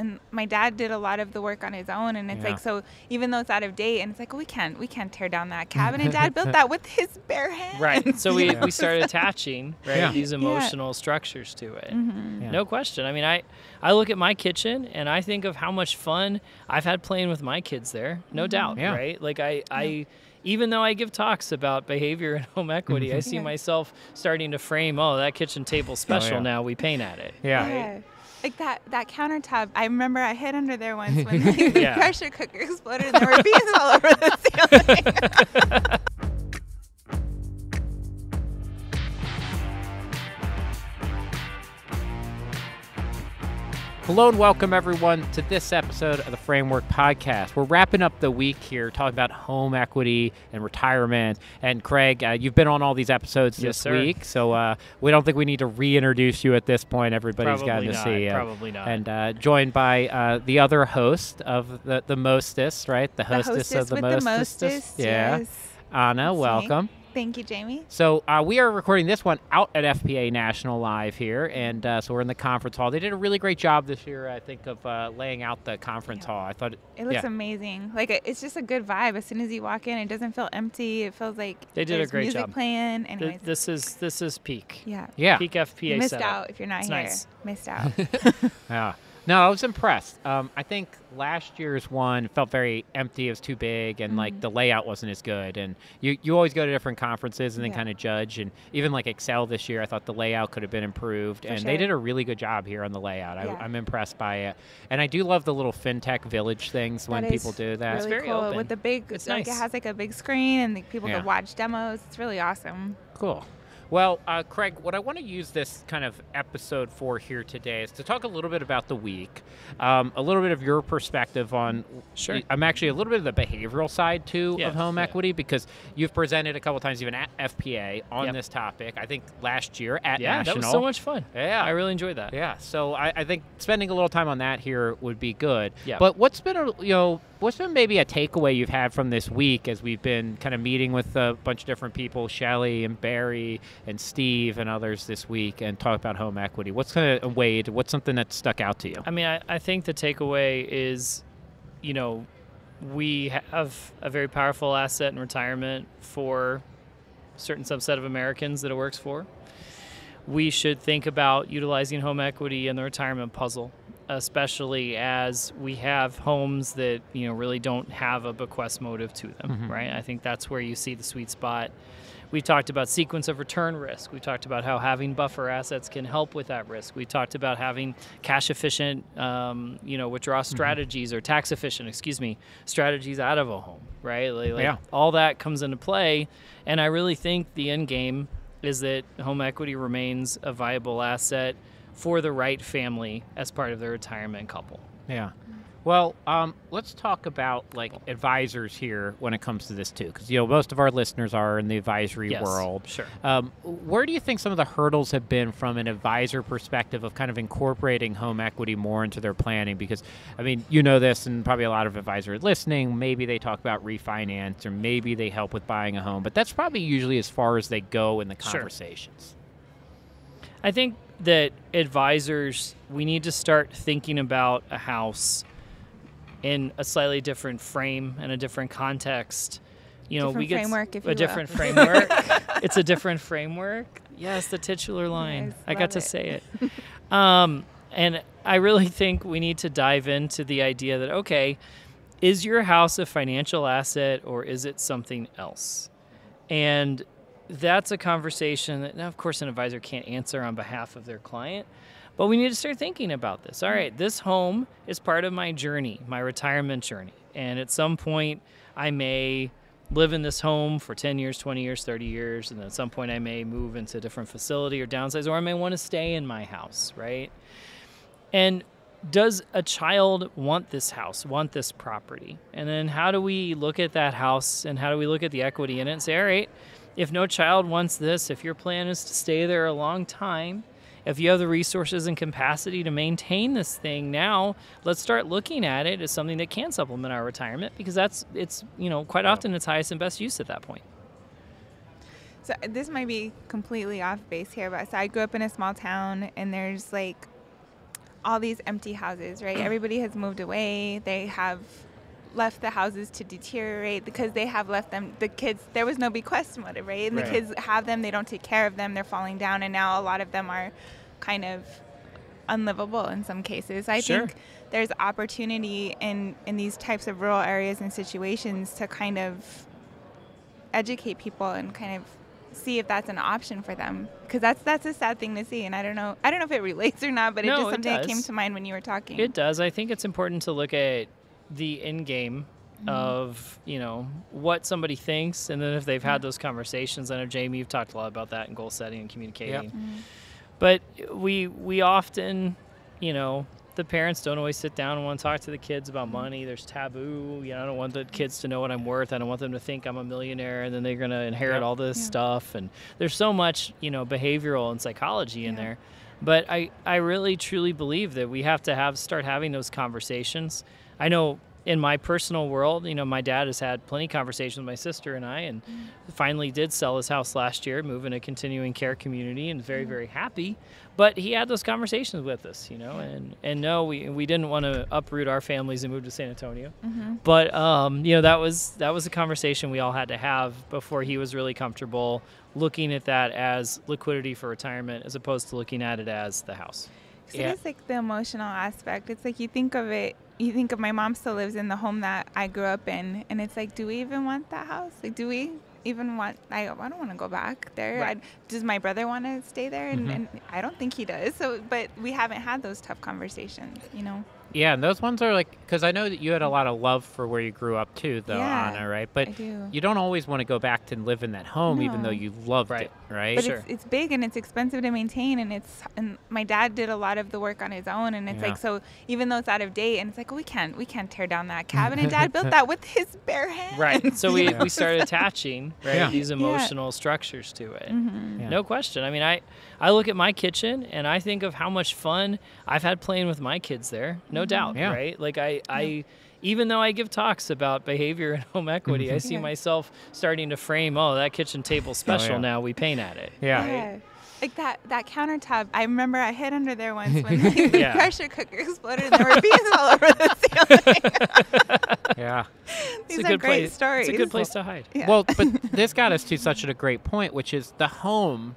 and my dad did a lot of the work on his own, and it's like, so even though it's out of date, and it's like, well, we can't tear down that cabin, and Dad built that with his bare hands. Right. So we started attaching these emotional structures to it. No question. I mean, I look at my kitchen and I think of how much fun I've had playing with my kids there. No doubt. Right. Like I even though I give talks about behavior and home equity, I see myself starting to frame, that kitchen table's special now. We paint at it. Right? Like that countertop, I remember I hid under there once when the pressure cooker exploded and there were bees all over the ceiling. Hello and welcome everyone to this episode of the Framework Podcast. We're wrapping up the week here talking about home equity and retirement. And Craig, you've been on all these episodes this week, so we don't think we need to reintroduce you at this point. Everybody's gotten to see you. Probably not. And joined by the other host of the Mostess, right? The hostess of the Mostess. Yes. Ana, welcome. Thank you, Jamie. So we are recording this one out at FPA National Live here, and so we're in the conference hall. They did a really great job this year, I think, of laying out the conference hall. I thought it looks amazing. Like it's just a good vibe. As soon as you walk in, it doesn't feel empty. It feels like they did a great music job playing. Anyways, this is peak. Yeah. Peak FPA. You missed setup. out if you're not it's here. Nice. Missed out. Yeah. No, I was impressed. I think last year's one felt very empty. It was too big, and like the layout wasn't as good. And you always go to different conferences and then kind of judge. And even like Excel this year, I thought the layout could have been improved. They did a really good job here on the layout. I'm impressed by it. And I do love the little fintech village things when people do that. Really it's very cool open. With the big. It's like nice. It has like a big screen and people can watch demos. It's really awesome. Cool. Well, Craig, what I want to use this kind of episode for here today is to talk a little bit about the week, a little bit of your perspective on. Sure. I'm actually a little bit of the behavioral side too of home equity, because you've presented a couple times even at FPA on this topic. I think last year at National. That was so much fun. Yeah, I really enjoyed that. Yeah, so I think spending a little time on that here would be good. Yeah. But what's been what's been maybe a takeaway you've had from this week as we've been kind of meeting with a bunch of different people, Shelly and Barry and Steve and others this week, and talk about home equity? What's kind of Wade? What's something that stuck out to you? I mean, I think the takeaway is, we have a very powerful asset in retirement for a certain subset of Americans that it works for. We should think about utilizing home equity in the retirement puzzle, especially as we have homes that really don't have a bequest motive to them, right? I think that's where you see the sweet spot. We talked about sequence of return risk. We talked about how having buffer assets can help with that risk. We talked about having cash efficient, withdrawal strategies or tax efficient, strategies out of a home, right? All that comes into play, and I really think the end game is that home equity remains a viable asset for the right family as part of their retirement couple. Yeah. Well, let's talk about advisors here when it comes to this too, because most of our listeners are in the advisory world. Sure. Where do you think some of the hurdles have been from an advisor perspective of kind of incorporating home equity more into their planning? Because I mean, this, and probably a lot of advisors listening, maybe they talk about refinance or maybe they help with buying a home, but that's probably usually as far as they go in the conversations. Sure. I think that advisors, we need to start thinking about a house in a slightly different frame and a different context. Different framework, if you will. Different framework. It's a different framework. Yes, the titular line. Yes, I got to say it. And I really think we need to dive into the idea that, okay, is your house a financial asset or is it something else? And that's a conversation that, now, of course, an advisor can't answer on behalf of their client, but we need to start thinking about this. All right, this home is part of my journey, my retirement journey. And at some point, I may live in this home for 10 years, 20 years, 30 years, and at some point I may move into a different facility or downsize, or I may want to stay in my house, right? And does a child want this house, want this property? And then how do we look at that house and how do we look at the equity in it and say, all right, if no child wants this, if your plan is to stay there a long time, if you have the resources and capacity to maintain this thing now, let's start looking at it as something that can supplement our retirement, because it's quite often its highest and best use at that point. So this might be completely off base here, but I grew up in a small town, and there's all these empty houses, right? Everybody has moved away. They have left the houses to deteriorate because they have left them, the kids, there was no bequest motive, right? And the kids have them, they don't take care of them, they're falling down, and now a lot of them are kind of unlivable in some cases. I think there's opportunity in these types of rural areas and situations to kind of educate people and kind of see if that's an option for them, because that's a sad thing to see. And I don't know if it relates or not, but it's just something that came to mind when you were talking. It does. I think it's important to look at the end game of, you know, what somebody thinks, and then if they've had those conversations. I know, Jamie, you've talked a lot about that in goal setting and communicating. But we often, you know, the parents don't always sit down and want to talk to the kids about money. There's taboo. You know, I don't want the kids to know what I'm worth. I don't want them to think I'm a millionaire and then they're going to inherit all this stuff. And there's so much, you know, behavioral and psychology in there. But I really, truly believe that we have to start having those conversations. I know in my personal world, you know, my dad has had plenty of conversations with my sister and I, and finally did sell his house last year, move in a continuing care community, and very, very happy. But he had those conversations with us, you know, and no, we didn't want to uproot our families and move to San Antonio. But, you know, that was a conversation we all had to have before he was really comfortable looking at that as liquidity for retirement as opposed to looking at it as the house. So it's like the emotional aspect. It's like you think of my mom still lives in the home that I grew up in, and it's like, do we even want that house? Like, do we even want, I don't want to go back there. Does my brother want to stay there? And I don't think he does. So, but we haven't had those tough conversations, you know? Yeah, and those ones are like, because I know that you had a lot of love for where you grew up too, though, Ana, right? But I do. You don't always want to go back to live in that home, even though you loved it, right? But it's big and it's expensive to maintain, and my dad did a lot of the work on his own, and it's like, so even though it's out of date, and it's like, oh, we can't tear down that cabin, and Dad built that with his bare hands. Right. So we started attaching these emotional structures to it. No question. I mean, I look at my kitchen and I think of how much fun I've had playing with my kids there. No doubt, right? Like I even though I give talks about behavior and home equity, I see myself starting to frame, that kitchen table's special now. We paint at it. Right? Like that countertop, I remember I hid under there once when the pressure cooker exploded and there were bees all over the ceiling. These are great stories. It's a good place to hide. Well, but this got us to such a great point, which is the home,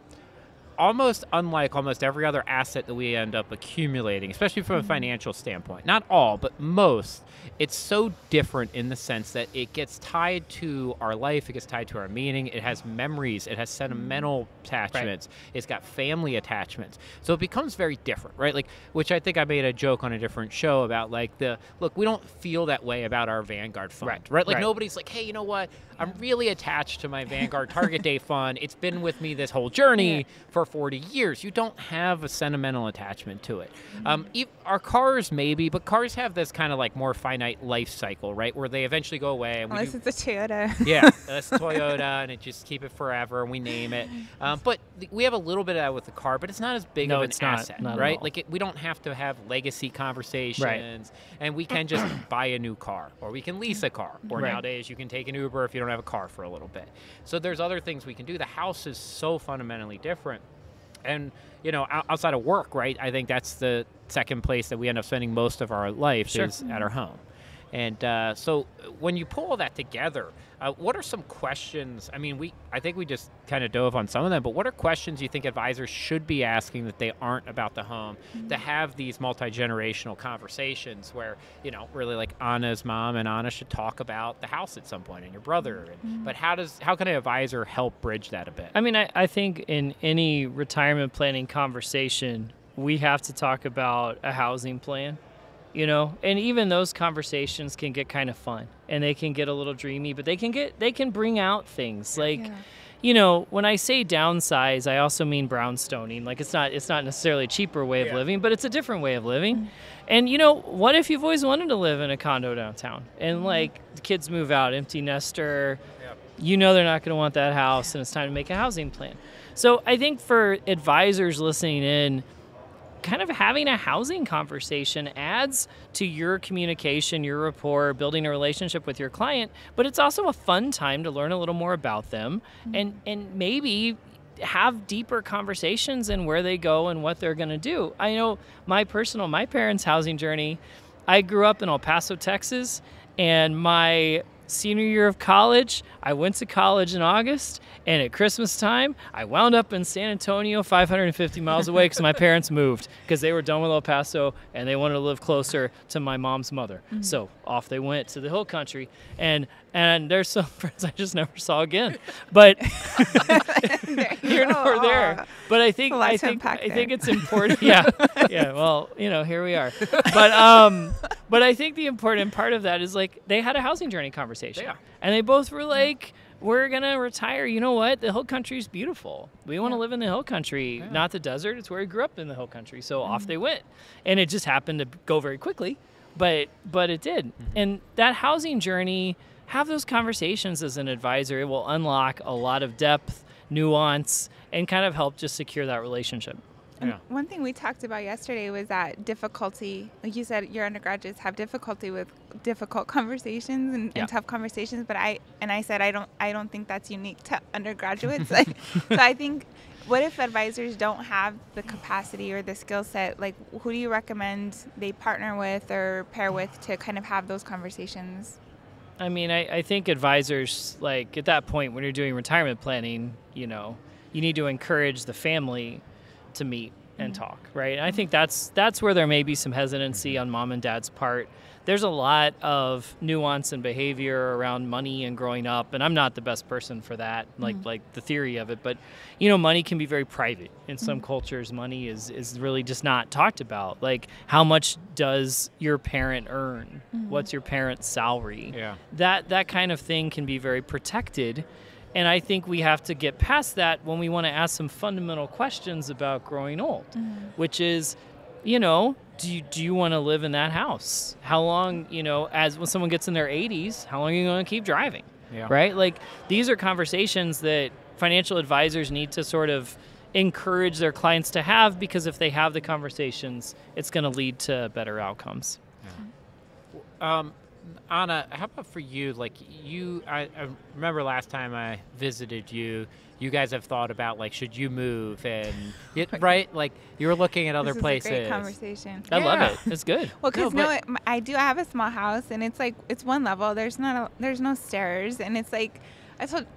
almost unlike almost every other asset that we end up accumulating, especially from a financial standpoint. Not all, but most. It's so different in the sense that it gets tied to our life. It gets tied to our meaning. It has memories. It has sentimental attachments. It's got family attachments. So it becomes very different, right? Like, which I think I made a joke on a different show about, like, look, we don't feel that way about our Vanguard fund, right? Like, nobody's like, hey, you know what? I'm really attached to my Vanguard Target Date fund. It's been with me this whole journey for 40 years. You don't have a sentimental attachment to it. Our cars, maybe, but cars have this kind of like more finite life cycle, right? Where they eventually go away. And Unless it's a Toyota. That's Toyota, and it just keep it forever, and we name it. But we have a little bit of that with the car, but it's not as big of an asset, right? Like we don't have to have legacy conversations, and we can just buy a new car, or we can lease a car, or nowadays you can take an Uber if you don't have a car for a little bit. So there's other things we can do. The house is so fundamentally different. And, you know, outside of work, right, I think that's the second place that we end up spending most of our life is at our home. And so when you pull all that together, what are some questions? I mean, I think we just kind of dove on some of them, but what are questions you think advisors should be asking that they aren't about the home to have these multi-generational conversations where, you know, really like Ana's mom and Ana should talk about the house at some point and your brother. But how can an advisor help bridge that a bit? I mean, I think in any retirement planning conversation, we have to talk about a housing plan. You know, and even those conversations can get kind of fun and they can get a little dreamy, but they can bring out things like, you know, when I say downsize, I also mean brownstoning. Like it's not necessarily a cheaper way of living, but it's a different way of living. And you know, what if you've always wanted to live in a condo downtown and like the kids move out, empty nester, you know, they're not going to want that house and it's time to make a housing plan. So I think for advisors listening in, kind of having a housing conversation adds to your communication, your rapport, building a relationship with your client, but it's also a fun time to learn a little more about them and maybe have deeper conversations in where they go and what they're going to do. I know my parents' housing journey, I grew up in El Paso, Texas, and my senior year of college, I went to college in August, and at Christmas time, I wound up in San Antonio, 550 miles away, because my parents moved because they were done with El Paso and they wanted to live closer to my mom's mother. Mm-hmm. So off they went to the hill country, and there's some friends I just never saw again. But here nor there. But I think it's important. Yeah. Well, here we are. But I think the important part of that is like they had a housing journey conversation, and they both were like, we're going to retire. You know what? The hill country is beautiful. We want to live in the hill country, not the desert. It's where we grew up, in the hill country. So off they went. And it just happened to go very quickly, but it did. Mm-hmm. And that housing journey, have those conversations as an advisor. It will unlock a lot of depth, nuance, and kind of help just secure that relationship. And one thing we talked about yesterday was that difficulty, like you said, your undergraduates have difficulty with difficult conversations and tough conversations. But I said I don't think that's unique to undergraduates. So I think, what if advisors don't have the capacity or the skill set? Like, who do you recommend they partner with or pair with to kind of have those conversations? I mean, I think advisors, like at that point when you're doing retirement planning, you need to encourage the family to meet and talk, right? And I think that's where there may be some hesitancy on mom and dad's part. There's a lot of nuance and behavior around money and growing up, and I'm not the best person for that, like the theory of it, but money can be very private. In some cultures, money is really just not talked about. Like, how much does your parent earn? What's your parent's salary? Yeah. That kind of thing can be very protected. And I think we have to get past that when we want to ask some fundamental questions about growing old, which is, do you want to live in that house? How long, as when someone gets in their 80s, how long are you going to keep driving? Yeah. Right? Like, these are conversations that financial advisors need to sort of encourage their clients to have, because if they have the conversations, it's going to lead to better outcomes. Yeah. Ana, how about for you? Like, I remember last time I visited you, you guys have thought about, like, should you move? And right? Like, you were looking at other places. This is a great conversation. I love it. It's good. Well, because I have a small house, and it's like, it's one level. There's no stairs, and it's like,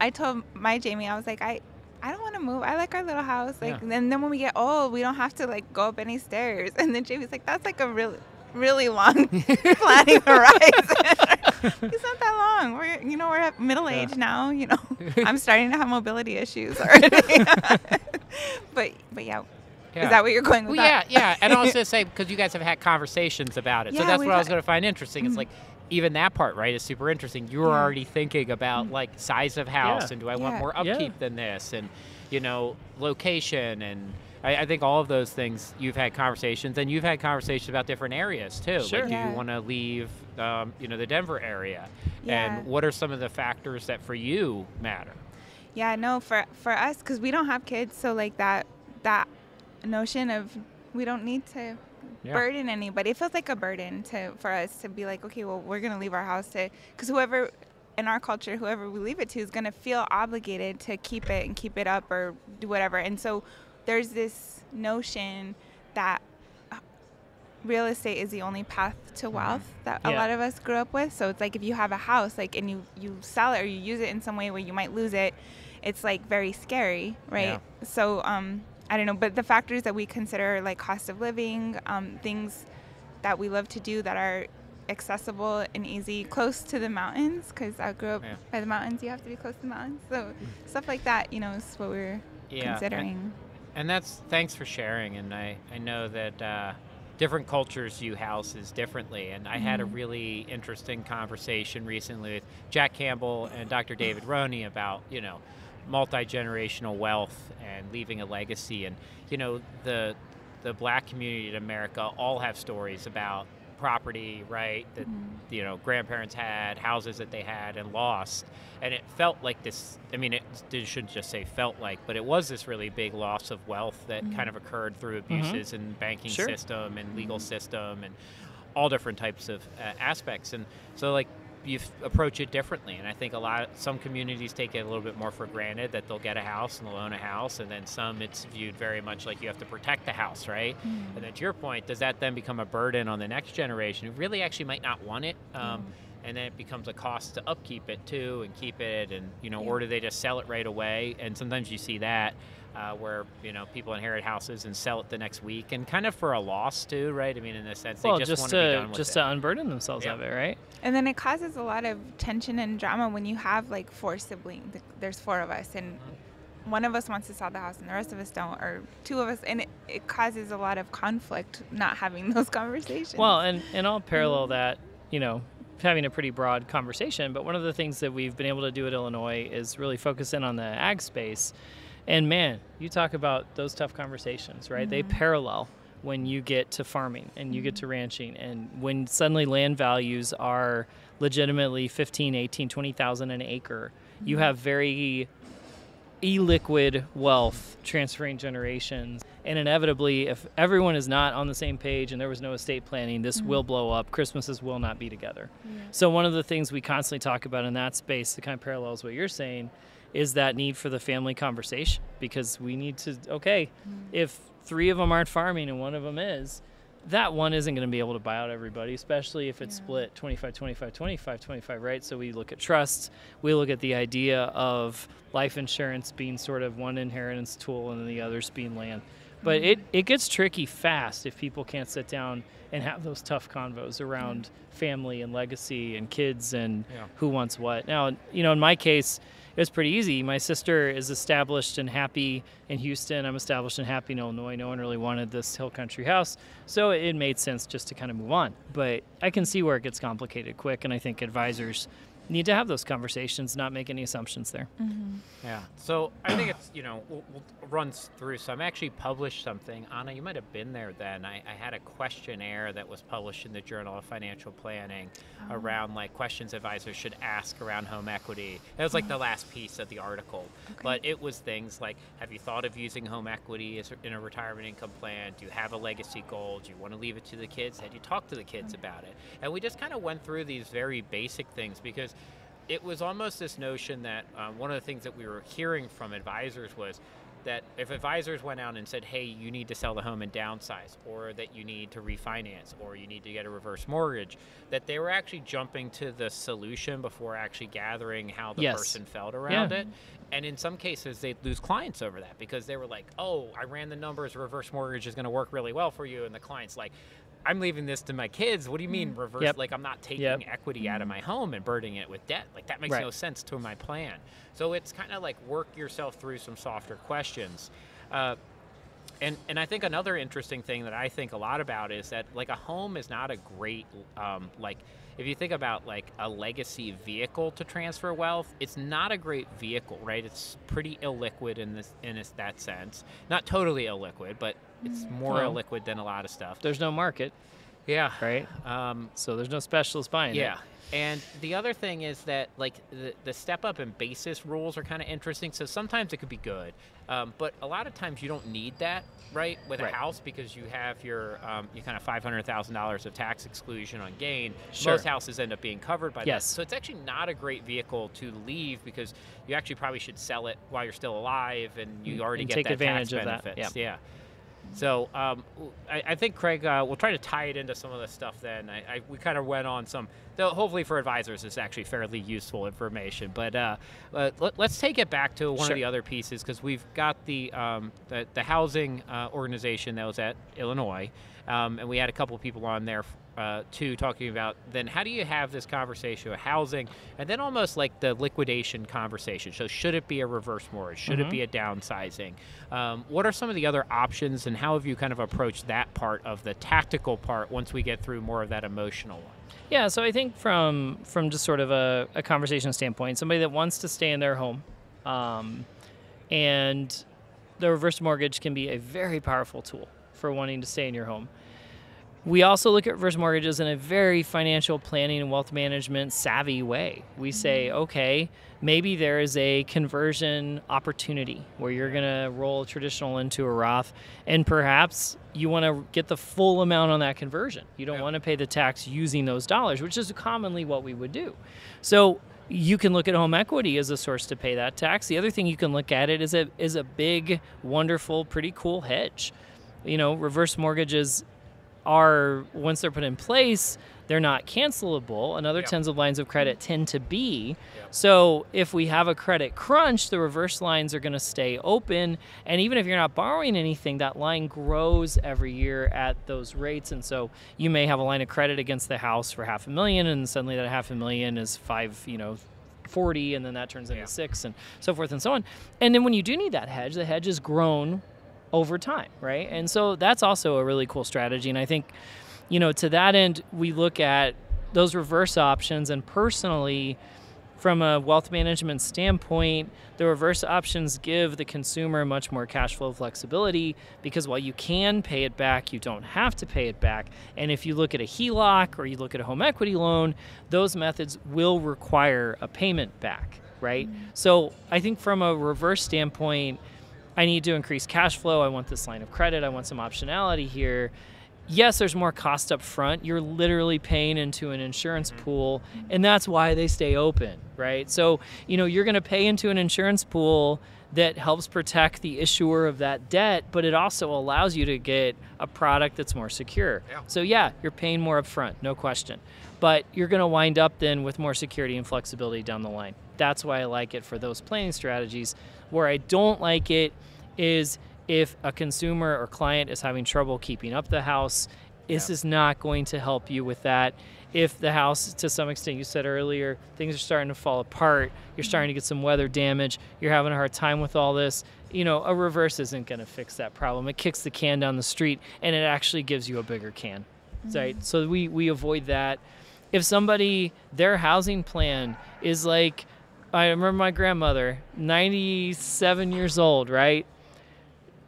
I told my Jamie, I was like, I don't want to move. I like our little house. Like, and then when we get old, we don't have to like go up any stairs. And then Jamie's like, that's like a really long planning horizon. It's not that long. We're at middle age now. I'm starting to have mobility issues already. but yeah. Is that what you're going with? Well, yeah. And I was going to say, because you guys have had conversations about it, so that's what I was going to find interesting. It's like, even that part, right, is super interesting. You were already thinking about like size of house, and do I want more upkeep than this, and location, and I think all of those things you've had conversations, and you've had conversations about different areas too. Sure. Like, do you want to leave, the Denver area, and what are some of the factors that for you matter? Yeah, no, for us, because we don't have kids, so like that notion of we don't need to burden anybody. It feels like a burden for us to be like, okay, well, we're gonna leave our house because whoever in our culture, whoever we leave it to, is gonna feel obligated to keep it and keep it up or do whatever, and so. There's this notion that real estate is the only path to wealth that a lot of us grew up with. So it's like, if you have a house, like, and you sell it or you use it in some way where you might lose it, it's like very scary, right? Yeah. So I don't know, but the factors that we consider, like cost of living, things that we love to do that are accessible and easy, close to the mountains, because I grew up by the mountains. You have to be close to the mountains. So stuff like that, is what we're considering. And thanks for sharing. And I know that different cultures view houses differently. And I had a really interesting conversation recently with Jack Campbell and Dr. David Roney about, multi-generational wealth and leaving a legacy. And, the Black community in America all have stories about property, right, that grandparents had, houses that they had and lost, and it felt like this. I mean, it shouldn't just say felt like, but it was this really big loss of wealth that kind of occurred through abuses in banking system and legal system and all different types of aspects. And so, like, you approach it differently. And I think some communities take it a little bit more for granted that they'll get a house and they'll own a house, and then some it's viewed very much like you have to protect the house, right? And then to your point, does that then become a burden on the next generation who really actually might not want it? And then it becomes a cost to upkeep it too and keep it, and or do they just sell it right away? And sometimes you see that where people inherit houses and sell it the next week, and kind of for a loss too, right? I mean, in a sense, they just want to be done with it. To unburden themselves of it, right? And then it causes a lot of tension and drama when you have like 4 siblings. There's 4 of us, and one of us wants to sell the house and the rest of us don't, or 2 of us, and it causes a lot of conflict not having those conversations. Well, and I'll parallel that, having a pretty broad conversation, but one of the things that we've been able to do at Illinois is really focus in on the ag space. And man, you talk about those tough conversations, right? They parallel when you get to farming and you get to ranching, and when suddenly land values are legitimately 15, 18, 20,000 an acre, you have very illiquid wealth transferring generations. And inevitably, if everyone is not on the same page and there was no estate planning, this will blow up. Christmases will not be together. So one of the things we constantly talk about in that space that kind of parallels what you're saying is that need for the family conversation, because we need to, if 3 of them aren't farming and 1 of them is, that one isn't going to be able to buy out everybody, especially if it's split 25, 25, 25, 25, right? So we look at trusts. We look at the idea of life insurance being sort of one inheritance tool and then the others being land. But it gets tricky fast if people can't sit down and have those tough convos around family and legacy and kids and who wants what. Now, in my case, it was pretty easy. My sister is established and happy in Houston. I'm established and happy in Illinois. No one really wanted this hill country house, so it made sense just to kind of move on. But I can see where it gets complicated quick, and I think advisors need to have those conversations, not make any assumptions there. Yeah. So I think it's, we'll run through some. I actually published something. Ana, you might have been there then. I had a questionnaire that was published in the Journal of Financial Planning around like questions advisors should ask around home equity. It was like the last piece of the article. But it was things like, have you thought of using home equity in a retirement income plan? Do you have a legacy goal? Do you want to leave it to the kids? Had you talked to the kids about it? And we just kind of went through these very basic things, because it was almost this notion that one of the things that we were hearing from advisors was that if advisors went out and said, hey, you need to sell the home and downsize, or that you need to refinance, or you need to get a reverse mortgage, that they were actually jumping to the solution before actually gathering how the person felt around it. And in some cases, they'd lose clients over that, because they were like, oh, I ran the numbers, reverse mortgage is going to work really well for you. And the client's like, I'm leaving this to my kids. What do you mean reverse? Like, I'm not taking equity out of my home and burdening it with debt. Like, that makes no sense to my plan. So it's kind of like work yourself through some softer questions. And I think another interesting thing that I think a lot about is that, like, a home is not a great, if you think about like a legacy vehicle to transfer wealth, it's not a great vehicle, right? It's pretty illiquid in that sense. Not totally illiquid, but it's more illiquid than a lot of stuff. There's no market. Yeah. Right? So there's no specialist buying it. Yeah. And the other thing is that, like, the step up and basis rules are kind of interesting. So sometimes it could be good, but a lot of times you don't need that, right, with a house, because you have your kind of $500,000 of tax exclusion on gain. Most houses end up being covered by that. So it's actually not a great vehicle to leave, because you actually probably should sell it while you're still alive, and you already get take that advantage tax of benefits. that. Yeah. So I think, Craig, we'll try to tie it into some of the stuff then. We kind of went on some, though hopefully for advisors it's actually fairly useful information. But let's take it back to one of the other pieces, because we've got the housing organization that was at Illinois, and we had a couple of people on there too, talking about then how do you have this conversation with housing, and then almost like the liquidation conversation. So should it be a reverse mortgage? Should it be a downsizing? What are some of the other options, and how have you kind of approached that part of the tactical part once we get through more of that emotional one? Yeah, so I think from just sort of a conversation standpoint, somebody that wants to stay in their home, and the reverse mortgage can be a very powerful tool for wanting to stay in your home. We also look at reverse mortgages in a very financial planning and wealth management savvy way. We say, okay, maybe there is a conversion opportunity where you're going to roll a traditional into a Roth, and perhaps you want to get the full amount on that conversion. You don't want to pay the tax using those dollars, which is commonly what we would do. So you can look at home equity as a source to pay that tax. The other thing you can look at it is a big, wonderful, pretty cool hedge. Reverse mortgages are, once they're put in place, they're not cancelable, and other tens of lines of credit tend to be. So if we have a credit crunch, the reverse lines are going to stay open, and even if you're not borrowing anything, that line grows every year at those rates. And so you may have a line of credit against the house for $500,000, and suddenly that $500,000 is 40, and then that turns into 6, and so forth and so on. And then when you do need that hedge, the hedge has grown over time, right? And so that's also a really cool strategy. And I think, to that end, we look at those reverse options, and personally, from a wealth management standpoint, the reverse options give the consumer much more cash flow flexibility, because while you can pay it back, you don't have to pay it back. And if you look at a HELOC or you look at a home equity loan, those methods will require a payment back, right? So I think from a reverse standpoint, I need to increase cash flow. I want this line of credit. I want some optionality here. Yes, there's more cost up front. You're literally paying into an insurance pool, and that's why they stay open, right? So, you're going to pay into an insurance pool that helps protect the issuer of that debt, but it also allows you to get a product that's more secure. So you're paying more up front, no question. But you're going to wind up then with more security and flexibility down the line. That's why I like it for those planning strategies. Where I don't like it is if a consumer or client is having trouble keeping up the house. This is not going to help you with that. If the house, to some extent, you said earlier, things are starting to fall apart, you're starting to get some weather damage, you're having a hard time with all this, a reverse isn't going to fix that problem. It kicks the can down the street, and it actually gives you a bigger can, right? So we avoid that. If somebody, their housing plan is like, I remember my grandmother, 97 years old, right?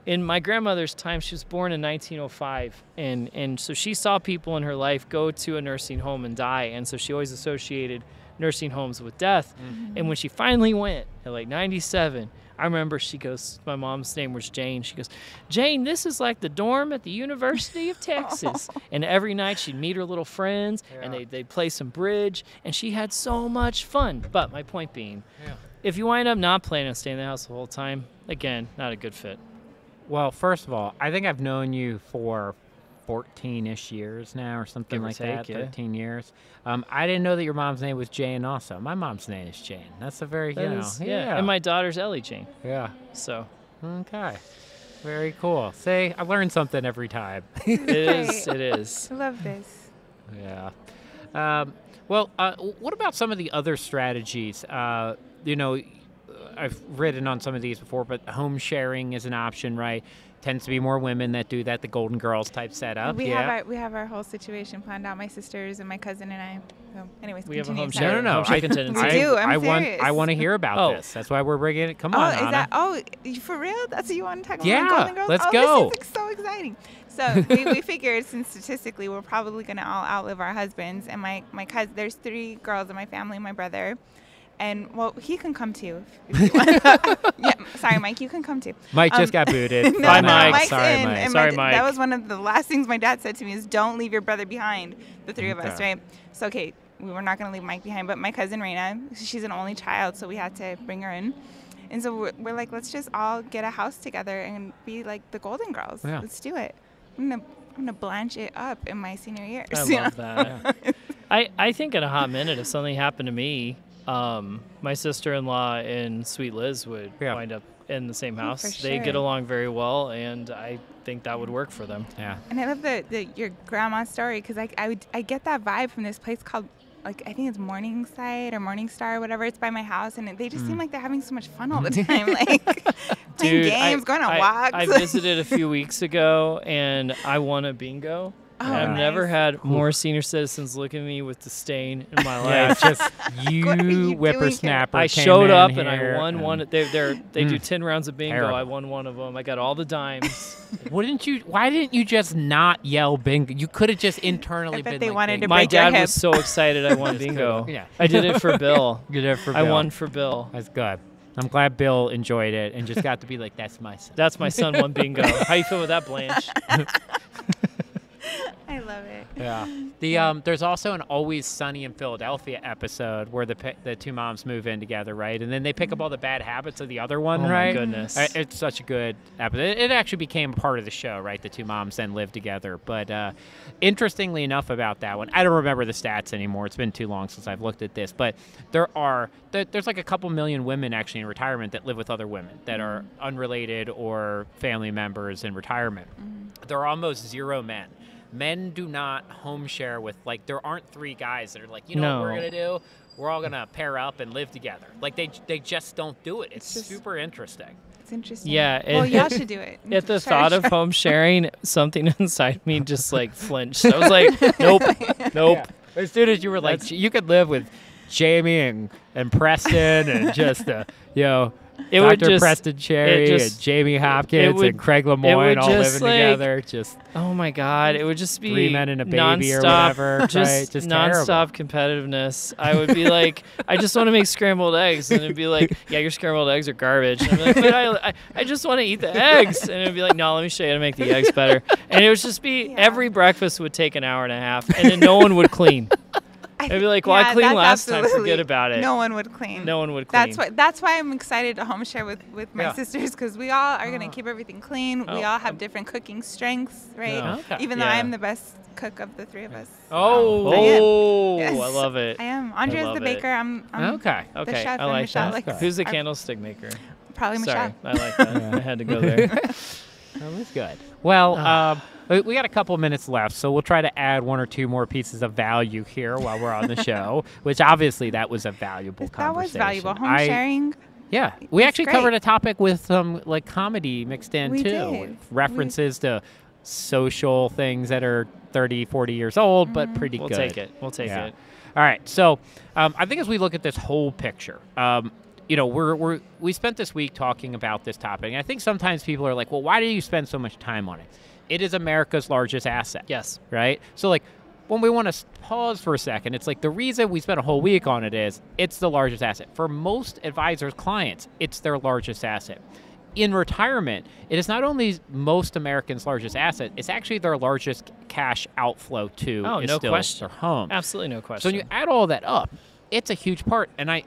In my grandmother's time, she was born in 1905, and so she saw people in her life go to a nursing home and die, and so she always associated nursing homes with death. And when she finally went at like 97, I remember she goes, my mom's name was Jane, she goes, Jane, this is like the dorm at the University of Texas. And every night she'd meet her little friends, and they'd play some bridge, and she had so much fun. But my point being, if you wind up not planning on staying in the house the whole time, again, not a good fit. Well, first of all, I think I've known you for 14-ish years now, or something like that, 13 years. I didn't know that your mom's name was Jane also. My mom's name is Jane. That's a very, And my daughter's Ellie Jane. Yeah. So. Okay. Very cool. See, I learn something every time. It is. I love this. Yeah. What about some of the other strategies? I've written on some of these before, but home sharing is an option, right? Tends to be more women that do that, the Golden Girls type setup. We have our whole situation planned out, my sisters and my cousin and I. So anyways, we have a home share. No. I want to hear about this. That's why we're bringing it. Come on, Ana. For real? That's what you want to talk about? Yeah, Golden Girls? let's go. This is so exciting. So we figured, since statistically we're probably going to all outlive our husbands, and my cousin, there's 3 girls in my family, my brother. And, he can come too if you want. Sorry, Mike, you can come too. Mike just got booted. Bye, Mike. Mike's Sorry, in, Mike. Sorry, Mike. That was one of the last things my dad said to me is, don't leave your brother behind, the 3 of us, right? So, we were not going to leave Mike behind. But my cousin, Raina, she's an only child, so we had to bring her in. And so we're like, let's just all get a house together and be like the Golden Girls. Yeah. Let's do it. I'm gonna blanch it up in my senior years. I love that. I think in a hot minute, if something happened to me, my sister-in-law and Sweet Liz would wind up in the same house. They get along very well, and I think that would work for them. Yeah. And I love your grandma's story, because I get that vibe from this place called, I think it's Morningside or Morningstar or whatever. It's by my house, and they just seem like they're having so much fun all the time, playing games, going on walks. I visited a few weeks ago, and I won a bingo. Oh, I've nice. never had more senior citizens look at me with disdain in my Yeah, life. just What are you doing whippersnapper. I came showed in up and here I won one. They do 10 rounds of bingo. Terrible. I won one of them. I got all the dimes. Why didn't you just not yell bingo? You could have just internally I bet been they like wanted bingo. to My break your dad hip. was so excited I won bingo. Yeah. I did it for Bill. You did it for I Bill. won for Bill. That's good. I'm glad Bill enjoyed it and just got to be like, that's my son. That's my son won bingo. How you feel with that, Blanche? I love it. Yeah. There's also an Always Sunny in Philadelphia episode where the two moms move in together, right? And then they pick up all the bad habits of the other one, Oh right? my goodness. It's such a good episode. It actually became part of the show, right? The two moms then live together. But interestingly enough about that one, I don't remember the stats anymore. It's been too long since I've looked at this. But there's like a couple million women actually in retirement that live with other women that are unrelated or family members in retirement. There are almost zero men. Men do not home share with, like, there aren't three guys that are like, you know what we're going to do? We're all going to pair up and live together. Like, they just don't do it. It's just super interesting. It's interesting. Yeah, Well, y'all should do it. At the Try thought to of try. home sharing, something inside me just like flinched. I was like, nope. Yeah. As soon as you were like, you could live with Jamie and Preston and just, It would Dr. just Preston Cherry it just- and Jamie Hopkins would- and Craig it Lemoine would all just, living like, together. Just oh my God, it would just be three men and a baby nonstop, or whatever. Right? just nonstop competitiveness. I would be like, I just want to make scrambled eggs, and it'd be like, yeah, your scrambled eggs are garbage. And I'd be like, but I just want to eat the eggs, and it'd be like, no, let me show you how to make the eggs better. And it would just be every breakfast would take an hour and a half, and then no one would clean. I'd be like, well, I cleaned that's last time. absolutely- Forget about it. No one would clean. No one would clean. That's why I'm excited to home share with my Yeah. sisters, because we all are gonna keep everything clean. Oh, We all have different cooking strengths, right? Yeah. Okay. Even though Yeah. I'm the best cook of the three of us. Oh, Yes. I love it. I am. Andrea's love the baker. it. I'm Okay. the Okay, chef, I and like Michelle that. likes Who's the our- candlestick maker? Probably Sorry, Michelle. I like that. I had to go there. That was good. Well, we got a couple minutes left, so we'll try to add one or two more pieces of value here while we're on the show, which obviously that was a valuable That was conversation. valuable. Home sharing. Yeah. We It's actually great. covered a topic with some like comedy mixed in We too. did. References to social things that are 30, 40 years old, but pretty We'll good. take it. We'll take Yeah. it. All right. So I think as we look at this whole picture, we spent this week talking about this topic. And I think sometimes people are like, well, why do you spend so much time on it? It is America's largest asset. Yes. Right? So, like, when we want to pause for a second, it's like the reason we spent a whole week on it is it's the largest asset. For most advisors' clients, it's their largest asset. In retirement, it is not only most Americans' largest asset, it's actually their largest cash outflow, too. Oh, is no still question. their home. Absolutely no So question. when you add all that up, it's a huge part. And I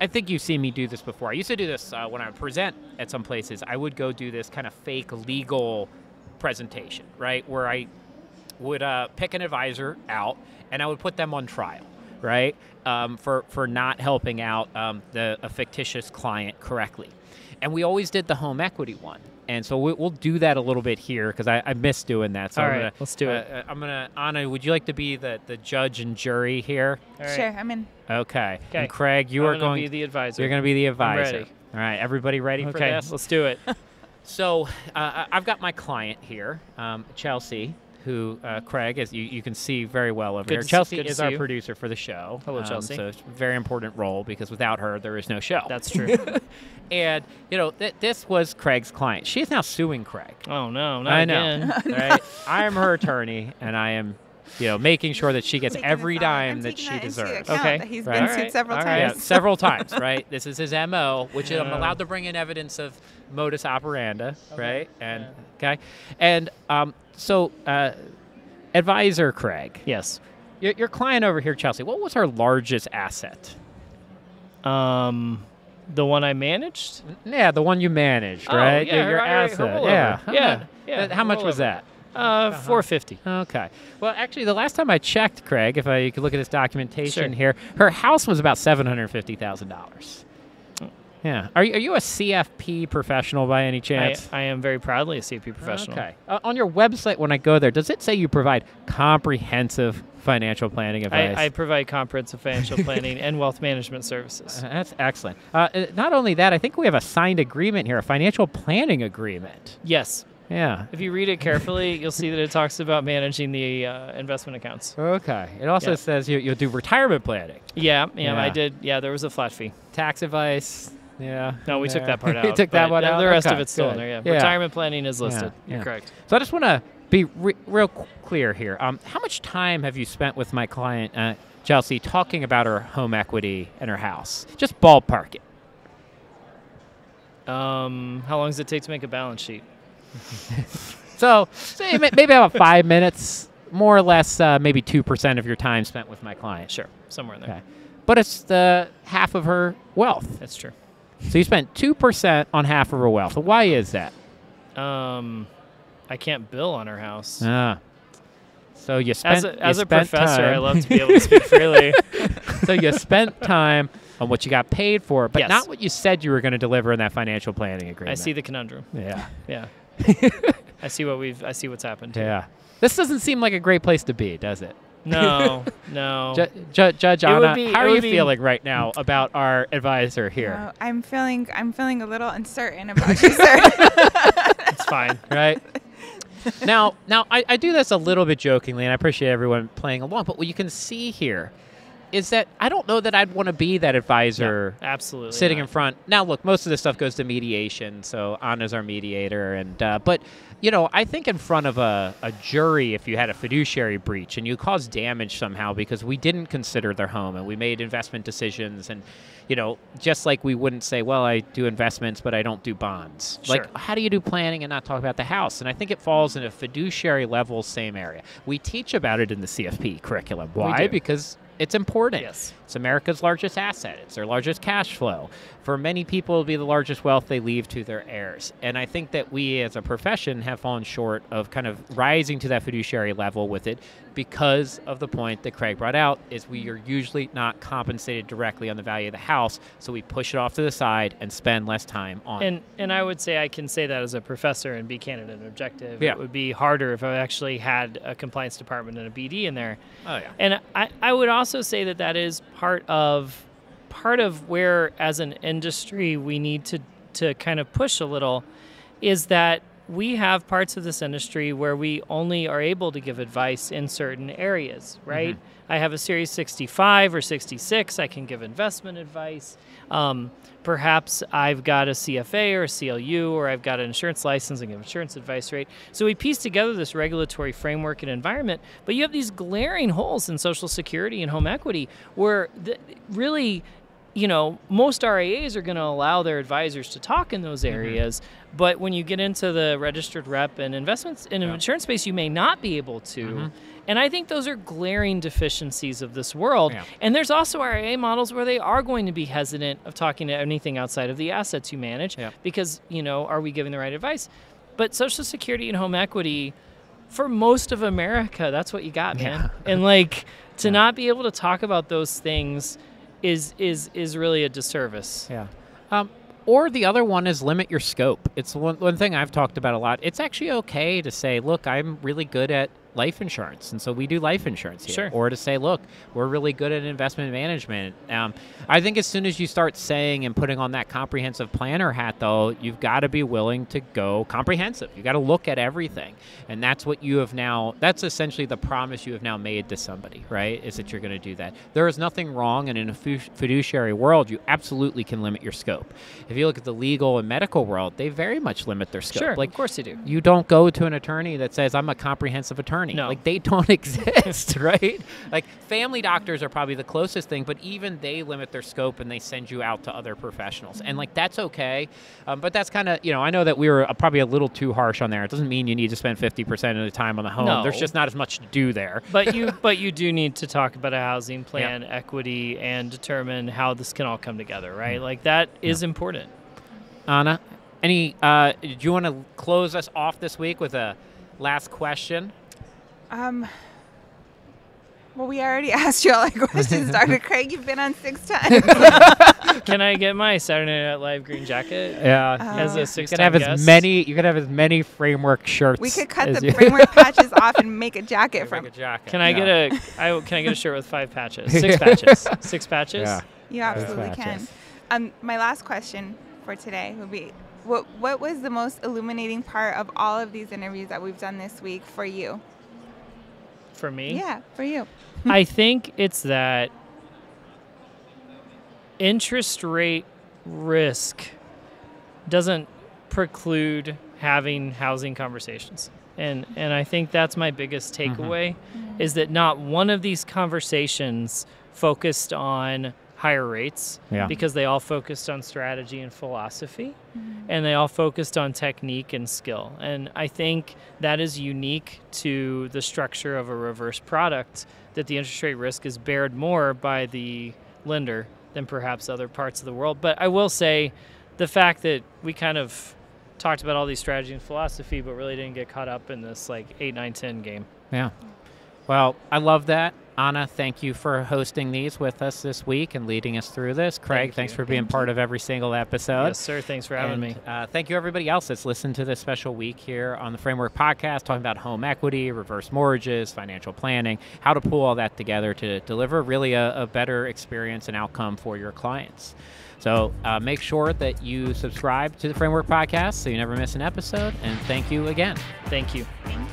think you've seen me do this before. I used to do this when I would present at some places. I would go do this kind of fake legal presentation, right, where I would pick an advisor out and I would put them on trial, right, for not helping out a fictitious client correctly. And we always did the home equity one. And so we'll do that a little bit here because I miss doing that. So All I'm right, gonna, let's do it. Anna, would you like to be the judge and jury here? All right. Sure, I'm in. Okay. Okay. And Craig, you I'm are gonna going be the advisor. You're going to be the advisor. ready. All right. Everybody ready for Okay, this? let's do it. So I've got my client here, Chelsea, who Craig, as you can see very well over Good here. to see- Chelsea good to is see our you. producer for the show. Hello, Chelsea. So it's a very important role because without her, there is no show. That's true. And, this was Craig's client. She is now suing Craig. Oh, no, not I know. again. Right? I am her attorney, and I am, making sure that she gets Taking every this on. dime I'm that taking she that into deserves. account Okay. that He's Right. been All sued right. several All times. right. Yeah, several times, right? This is his MO, which I'm Yeah. allowed to bring in evidence of modus operandi, right? And okay, and so advisor Craig, Yes. your client over here, Chelsea, what was her largest asset? The one I managed? Yeah, the one you managed, Oh, right? yeah, your her asset. rollover. Yeah, Yeah, yeah, How much was that? $450. Okay. Well, actually, the last time I checked, Craig, if you could look at this documentation Sure. here, her house was about $750,000. Yeah. Are you a CFP professional by any chance? I am very proudly a CFP professional. Okay. On your website, when I go there, does it say you provide comprehensive financial planning advice? I provide comprehensive financial planning and wealth management services. That's excellent. Not only that, I think we have a signed agreement here, a financial planning agreement. Yes. Yeah. If you read it carefully, you'll see that it talks about managing the investment accounts. Okay. It also says you'll do retirement planning. Yeah, I did. Yeah, there was a flat fee. Tax advice. Yeah. No, we took that part out. You took that one out? The rest Okay, of it's still in there, yeah. Retirement planning is listed. You're correct. So I just want to be real clear here. How much time have you spent with my client, Chelsea, talking about her home equity and her house? Just ballpark it. How long does it take to make a balance sheet? So say maybe about 5 minutes, more or less, maybe 2% of your time spent with my client. Sure, somewhere in there. Okay. But it's the half of her wealth. That's true. So you spent 2% on half of her wealth. So why is that? I can't bill on her house. So you spent as a professor, I love to be able to speak freely. So you spent time on what you got paid for, but Yes. not what you said you were going to deliver in that financial planning agreement. I see the conundrum. Yeah. Yeah. I see what's happened. Yeah. This doesn't seem like a great place to be, does it? No. Judge Ana, how are you feeling right now about our advisor here? I'm feeling a little uncertain about you, sir. It's fine. Right? Now, I do this a little bit jokingly, and I appreciate everyone playing along, but what you can see here is that I don't know that I'd want to be that advisor absolutely sitting not. in front. Now, look, most of this stuff goes to mediation, so Anna's our mediator. And but, I think in front of a jury, if you had a fiduciary breach and you caused damage somehow because we didn't consider their home and we made investment decisions and, just like we wouldn't say, well, I do investments, but I don't do bonds. Sure. Like, how do you do planning and not talk about the house? And I think it falls in a fiduciary level, same area. We teach about it in the CFP curriculum. Why? Because it's important. Yes. It's America's largest asset. It's their largest cash flow. For many people, it'll be the largest wealth they leave to their heirs. And I think that we as a profession have fallen short of kind of rising to that fiduciary level with it because of the point that Craig brought out is we are usually not compensated directly on the value of the house, so we push it off to the side and spend less time on it. And I would say I can say that as a professor and be candid and objective. Yeah. It would be harder if I actually had a compliance department and a BD in there. Oh, yeah. And I would also say that is part of where, as an industry, we need to kind of push a little, is that we have parts of this industry where we only are able to give advice in certain areas, right? Mm-hmm. I have a Series 65 or 66. I can give investment advice. Perhaps I've got a CFA or a CLU, or I've got an insurance license and give insurance advice, right? So we piece together this regulatory framework and environment, but you have these glaring holes in Social Security and home equity where really, most RIAs are going to allow their advisors to talk in those areas, but when you get into the registered rep and investments in an insurance space, you may not be able to. And I think those are glaring deficiencies of this world. Yeah. And there's also RIA models where they are going to be hesitant of talking to anything outside of the assets you manage because, are we giving the right advice? But Social Security and home equity, for most of America, that's what you got, man. And to not be able to talk about those things is really a disservice. Yeah. Or the other one is limit your scope. It's one thing I've talked about a lot. It's actually okay to say, look, I'm really good at life insurance, and so we do life insurance here. Sure. Or to say, look, we're really good at investment management. I think as soon as you start saying and putting on that comprehensive planner hat, though, you've got to be willing to go comprehensive. You've got to look at everything. And that's what you have now, that's essentially the promise you have now made to somebody, right, is that you're going to do that. There is nothing wrong, and in a fiduciary world, you absolutely can limit your scope. If you look at the legal and medical world, they very much limit their scope. Sure, of course they do. You don't go to an attorney that says, I'm a comprehensive attorney. No. They don't exist, right? Family doctors are probably the closest thing, but even they limit their scope and they send you out to other professionals. And that's okay. But that's kind of, I know that we were probably a little too harsh on there. It doesn't mean you need to spend 50% of the time on the home. No. There's just not as much to do there. But you do need to talk about a housing plan, equity, and determine how this can all come together, right? That is important. Ana, do you want to close us off this week with a last question? Well, we already asked you all our questions, Dr. Craig. You've been on 6 times. Can I get my Saturday Night Live green jacket? Yeah. As a 6-time you can have guest? You can have as many framework shirts. We could cut the framework patches off and make a jacket from. Make a jacket. Can I get a shirt with 5 patches? 6 patches. 6 patches? Yeah. You absolutely can. My last question for today would be, what was the most illuminating part of all of these interviews that we've done this week for you? For me? Yeah, for you. I think it's that interest rate risk doesn't preclude having housing conversations. And I think that's my biggest takeaway is that not one of these conversations focused on higher rates because they all focused on strategy and philosophy and they all focused on technique and skill. And I think that is unique to the structure of a reverse product, that the interest rate risk is bared more by the lender than perhaps other parts of the world. But I will say the fact that we kind of talked about all these strategy and philosophy, but really didn't get caught up in this like 8, 9, 10 game. Yeah. Well, I love that. Ana, thank you for hosting these with us this week and leading us through this. Craig, thanks for being part of every single episode. Yes, sir. Thanks for having me. Thank you, everybody else that's listened to this special week here on the Framework Podcast, talking about home equity, reverse mortgages, financial planning, how to pull all that together to deliver really a better experience and outcome for your clients. So make sure that you subscribe to the Framework Podcast so you never miss an episode. And thank you again. Thank you. Thank you.